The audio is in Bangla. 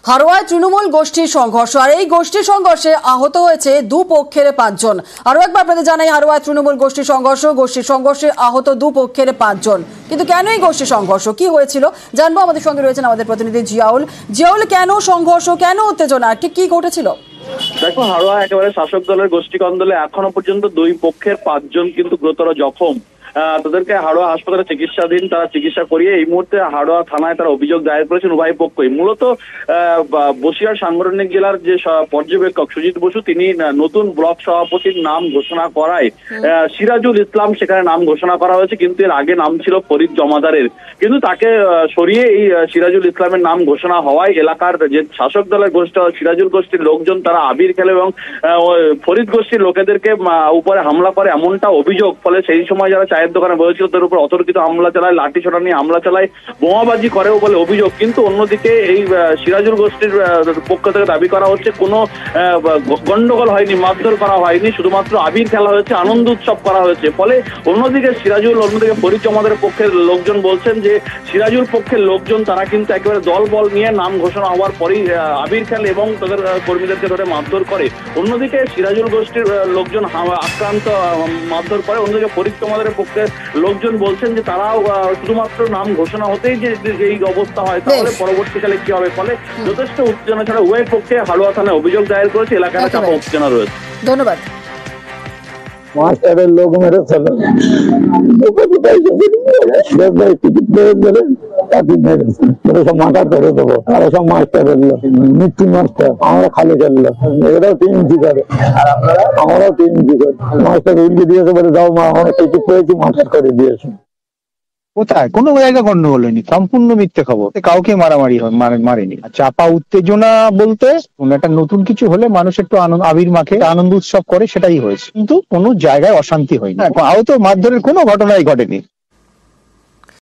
হারোয়ায় তৃণমূল গোষ্ঠীর সংঘর্ষ, আর এই গোষ্ঠী সংঘর্ষে আহত হয়েছে দুপক্ষের 5 জন। আরো একবার আপনাদের জানাই, হারোয়ায় তৃণমূল গোষ্ঠী সংঘর্ষে আহত দুপক্ষের 5 জন। কিন্তু কেন এই গোষ্ঠী সংঘর্ষ, কি হয়েছিল জানবো। আমাদের সঙ্গে রয়েছেন আমাদের প্রতিনিধি জিয়াউল। কেন সংঘর্ষ, কেন উত্তেজনা, ঠিক কি ঘটেছিল? দেখো, হারোয়া একেবারে শাসক দলের গোষ্ঠী কন্দলে এখনো পর্যন্ত দুই পক্ষের 5 জন কিন্তু গুরুতর জখম। তাদেরকে হারোয়া হাসপাতালে চিকিৎসাধীন, তারা চিকিৎসা করিয়ে এই মুহূর্তে হারোয়া থানায় তারা অভিযোগ দায়ের করেছেন উভয় পক্ষই। মূলত বসিরহাট সাংগঠনিক জেলার যে পর্যবেক্ষক সুজিত বসু, তিনি নতুন ব্লক সভাপতির নাম ঘোষণা করায় সিরাজুল ইসলাম সেখানে নাম ঘোষণা করা হয়েছে, কিন্তু এর আগে নাম ছিল ফরিদ জমাদারের। কিন্তু তাকে সরিয়ে এই সিরাজুল ইসলামের নাম ঘোষণা হওয়ায় এলাকার যে শাসক দলের গোষ্ঠী সিরাজুল গোষ্ঠীর লোকজন তারা আবির খেলে এবং ফরিদ গোষ্ঠীর লোকেদেরকে উপরে হামলা করে এমনটা অভিযোগ। ফলে সেই সময় যারা চায়ের দোকানে বসেছিল তার উপর অতর্কিত হামলা চালায়, লাঠি ছোটা নিয়ে হামলা চালায়, বোমাবাজি করেও বলে অভিযোগ। কিন্তু অন্যদিকে এই সিরাজুল গোষ্ঠীর পক্ষ থেকে দাবি করা হচ্ছে কোনো গন্ডগোল হয়নি, মারধর করা হয়নি, শুধুমাত্র আবির খেলা হয়েছে, আনন্দ উৎসব করা হয়েছে। ফলে অন্যদিকে ফরিদ জমাদের পক্ষের লোকজন বলছেন যে সিরাজুল পক্ষের লোকজন তারা কিন্তু একেবারে দল বল নিয়ে নাম ঘোষণা হওয়ার পরেই আবির খেলে এবং তাদের কর্মীদেরকে ধরে মারধর করে। অন্যদিকে সিরাজুল গোষ্ঠীর লোকজন আক্রান্ত মারধর করে। অন্যদিকে ফরিদ জমাদের পক্ষে লোকজন বলছেন যে তারাও শুধুমাত্র নাম ঘোষণা হতেই যে এই অবস্থা হয় তাহলে পরবর্তীকালে কি হবে। ফলে যথেষ্ট উত্তেজনা ছাড়া উভয় পক্ষে হারোয়া থানায় অভিযোগ দায়ের করেছে, এলাকাটা চাপা উত্তেজনা রয়েছে। ধন্যবাদ। মাস্টারের লোক মেরে ফেলে সব মাথা করে দেবো, আরো সব মাস্টারের লোক, মৃত্যু মাস্টার, আমরা খালি খেললো, এরাও টিএমসি করে, আমরাও টিএমসি করি। মাস্টার উল্টে দিয়েছে বলে যাও মা, আমরা কিছু পেয়েছি মাস্টার করে দিয়েছে। কোথায় কোনো জায়গা গন্ডগোল হয়নি, সম্পূর্ণ মিথ্যে খবর। কাউকে মারামারি মারেনি। চাপা উত্তেজনা বলতে কোনো একটা নতুন কিছু হলে মানুষ একটু আবির মাখে আনন্দ উৎসব করে, সেটাই হয়েছে, কিন্তু কোনো জায়গায় অশান্তি হয়নি। আহত মারধরের কোনো ঘটনাই ঘটেনি।